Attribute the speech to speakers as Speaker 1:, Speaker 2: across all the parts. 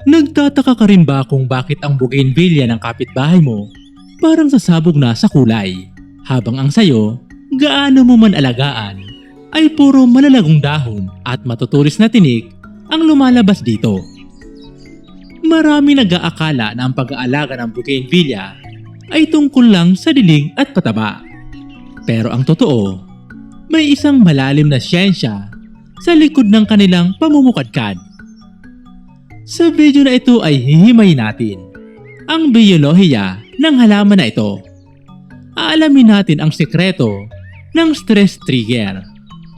Speaker 1: Nagtataka ka rin ba kung bakit ang bougainvillea ng kapitbahay mo parang sasabog na sa kulay, habang ang sayo, gaano mo man alagaan, ay puro malalagong dahon at matutulis na tinik ang lumalabas dito? Marami nag-aakala na ang pag-aalaga ng bougainvillea ay tungkol lang sa dilig at pataba. Pero ang totoo, may isang malalim na siyensya sa likod ng kanilang pamumukadkad. Sa video na ito ay hihimayin natin ang biyolohiya ng halaman na ito. Aalamin natin ang sekreto ng stress trigger,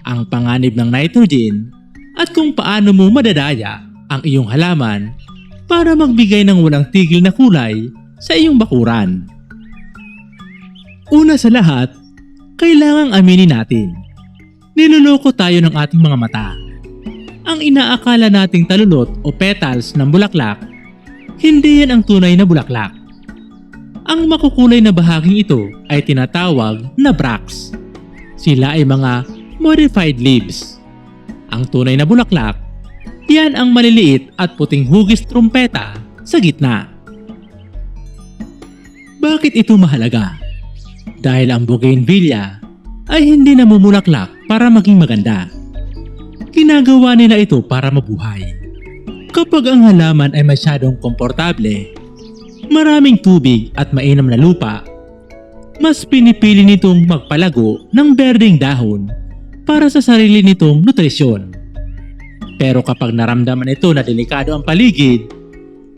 Speaker 1: ang panganib ng nitrogen, at kung paano mo madadaya ang iyong halaman para magbigay ng walang tigil na kulay sa iyong bakuran. Una sa lahat, kailangang aminin natin, niloloko tayo ng ating mga mata. Ang inaakala nating talunot o petals ng bulaklak, hindi yan ang tunay na bulaklak. Ang makukulay na bahaging ito ay tinatawag na bracts. Sila ay mga modified leaves. Ang tunay na bulaklak, yan ang maliliit at puting hugis trumpeta sa gitna. Bakit ito mahalaga? Dahil ang bougainvillea ay hindi namumulaklak para maging maganda. Ginagawa nila ito para mabuhay. Kapag ang halaman ay masyadong komportable, maraming tubig at mainam na lupa, mas pinipili nitong magpalago ng berdeng dahon para sa sarili nitong nutrisyon. Pero kapag naramdaman ito na delikado ang paligid,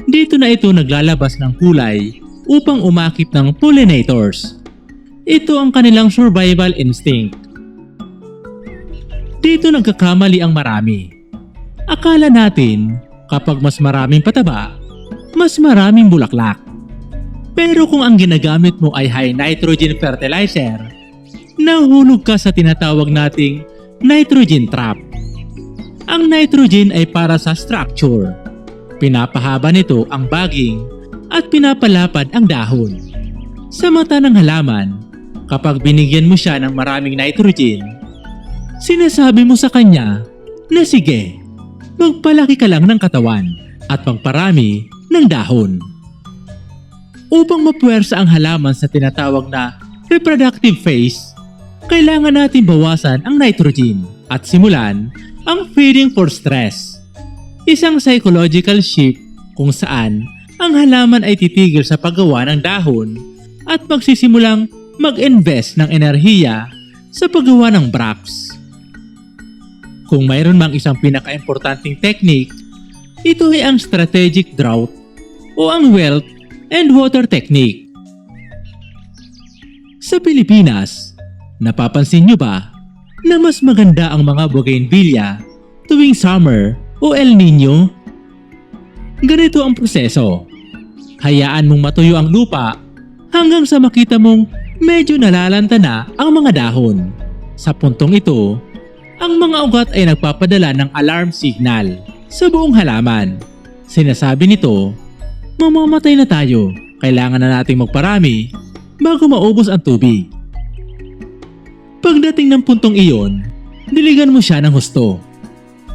Speaker 1: dito na ito naglalabas ng kulay upang umakip ng pollinators. Ito ang kanilang survival instinct. Dito nagkakamali ang marami. Akala natin kapag mas maraming pataba, mas maraming bulaklak. Pero kung ang ginagamit mo ay high nitrogen fertilizer, nahulog ka sa tinatawag nating nitrogen trap. Ang nitrogen ay para sa structure. Pinapahaba nito ang baging at pinapalapad ang dahon. Sa mata ng halaman, kapag binigyan mo siya ng maraming nitrogen, sinasabi mo sa kanya na sige, magpalaki ka lang ng katawan at magparami ng dahon. Upang mapuwersa ang halaman sa tinatawag na reproductive phase, kailangan natin bawasan ang nitrogen at simulan ang feeding for stress. Isang psychological shift kung saan ang halaman ay titigil sa paggawa ng dahon at magsisimulang mag-invest ng enerhiya sa paggawa ng bracts. Kung mayroon mang isang pinaka-importanting technique, ito ay ang strategic drought o ang wealth and water technique. Sa Pilipinas, napapansin nyo ba na mas maganda ang mga bougainvillea tuwing summer o El Nino? Ganito ang proseso. Hayaan mong matuyo ang lupa hanggang sa makita mong medyo nalalanta na ang mga dahon. Sa puntong ito, ang mga ugat ay nagpapadala ng alarm signal sa buong halaman. Sinasabi nito, mamamatay na tayo, kailangan na nating magparami bago maubos ang tubig. Pagdating ng puntong iyon, diligan mo siya ng husto.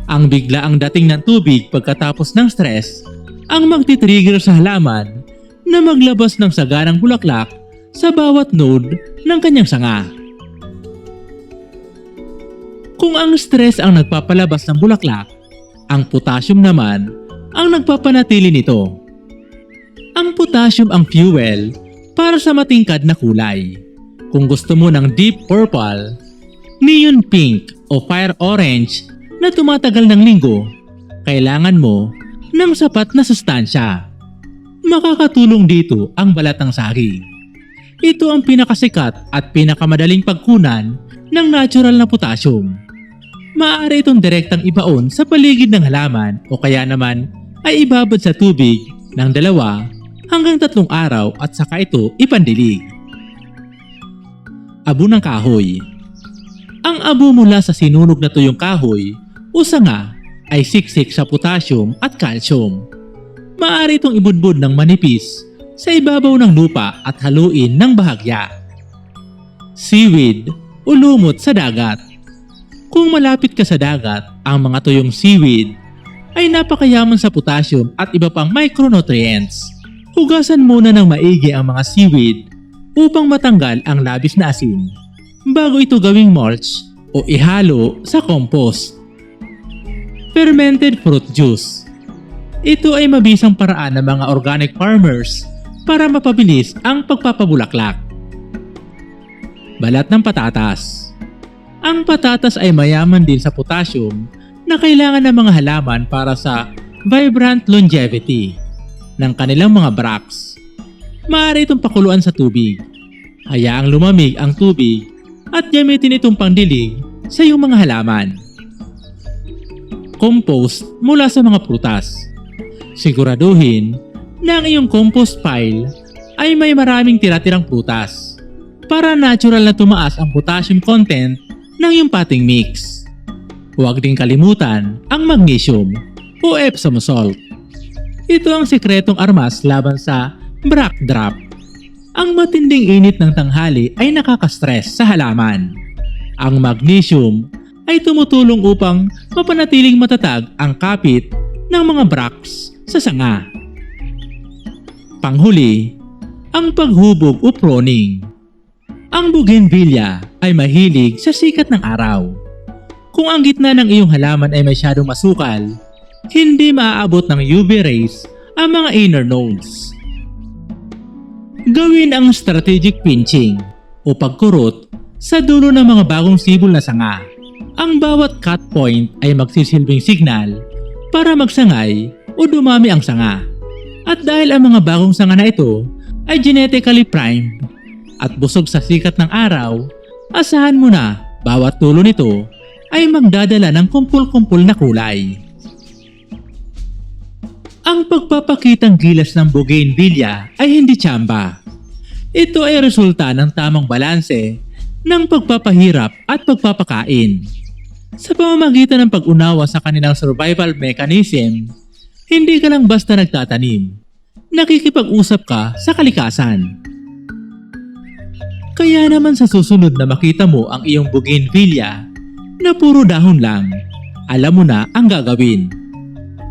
Speaker 1: Ang biglaang dating ng tubig pagkatapos ng stress ang magtitrigger sa halaman na maglabas ng saganang bulaklak sa bawat node ng kanyang sanga. Kung ang stress ang nagpapalabas ng bulaklak, ang potassium naman ang nagpapanatili nito. Ang potassium ang fuel para sa matingkad na kulay. Kung gusto mo ng deep purple, neon pink o fire orange na tumatagal ng linggo, kailangan mo ng sapat na sustansya. Makakatulong dito ang balat ng saging. Ito ang pinakasikat at pinakamadaling pagkunan ng natural na potassium. Maaari itong direktang ibaon sa paligid ng halaman o kaya naman ay ibabad sa tubig ng 2 hanggang 3 araw at saka ito ipandilig. Abo ng kahoy. Ang abo mula sa sinunog na tuyong kahoy o sanga ay siksik sa potassium at calcium. Maaari itong ibudbud ng manipis sa ibabaw ng lupa at haluin ng bahagya. Seaweed o lumot sa dagat. Kung malapit ka sa dagat, ang mga tuyong seaweed ay napakayaman sa potassium at iba pang micronutrients. Hugasan muna ng maigi ang mga seaweed upang matanggal ang labis na asin bago ito gawing mulch o ihalo sa compost. Fermented fruit juice. Ito ay mabisang paraan ng mga organic farmers para mapabilis ang pagpapabulaklak. Balat ng patatas. Ang patatas ay mayaman din sa potassium na kailangan ng mga halaman para sa vibrant longevity ng kanilang mga bracts. Maaari itong pakuluan sa tubig. Hayaang lumamig ang tubig at gamitin itong pangdilig sa iyong mga halaman. Compost mula sa mga prutas. Siguraduhin na ang iyong compost pile ay may maraming tira-tirang prutas para natural na tumaas ang potassium content ng iyong potting mix. Huwag ding kalimutan ang magnesium o Epsom salt. Ito ang sikretong armas laban sa bract drop. Ang matinding init ng tanghali ay nakaka-stress sa halaman. Ang magnesium ay tumutulong upang mapanatiling matatag ang kapit ng mga bracts sa sanga. Panghuli, ang paghubog o pruning. Ang bougainvillea ay mahilig sa sikat ng araw. Kung ang gitna ng iyong halaman ay masyadong masukal, hindi maaabot ng UV rays ang mga inner nodes. Gawin ang strategic pinching o pagkurot sa dulo ng mga bagong sibol na sanga. Ang bawat cut point ay magsisilbing signal para magsangay o dumami ang sanga. At dahil ang mga bagong sanga na ito ay genetically primed at busog sa sikat ng araw, asahan mo na bawat dulo nito ay magdadala ng kumpul-kumpul na kulay. Ang pagpapakitang gilas ng bougainvillea ay hindi tsamba. Ito ay resulta ng tamang balanse ng pagpapahirap at pagpapakain. Sa pamamagitan ng pag-unawa sa kanilang survival mechanism, hindi ka lang basta nagtatanim, nakikipag-usap ka sa kalikasan. Kaya naman sa susunod na makita mo ang iyong bougainvillea na puro dahon lang, alam mo na ang gagawin.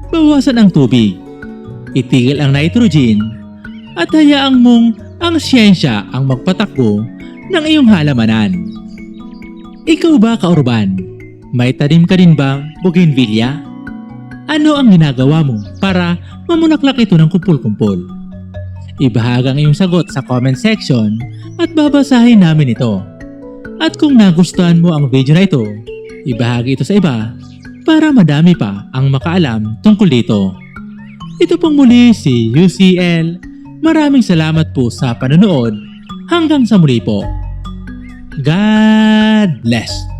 Speaker 1: Bawasan ang tubig, itigil ang nitrogen, at hayaang mong ang siyensya ang magpatakbo ng iyong halamanan. Ikaw ba, kaurban? May tanim ka din bang bougainvillea? Ano ang ginagawa mo para mamulaklak ito ng kumpul-kumpul? Ibahagi ang iyong sagot sa comment section at babasahin namin ito. At kung nagustuhan mo ang video na ito, ibahagi ito sa iba para madami pa ang makaalam tungkol dito. Ito pong muli si UCL. Maraming salamat po sa panonood. Hanggang sa muli po. God bless.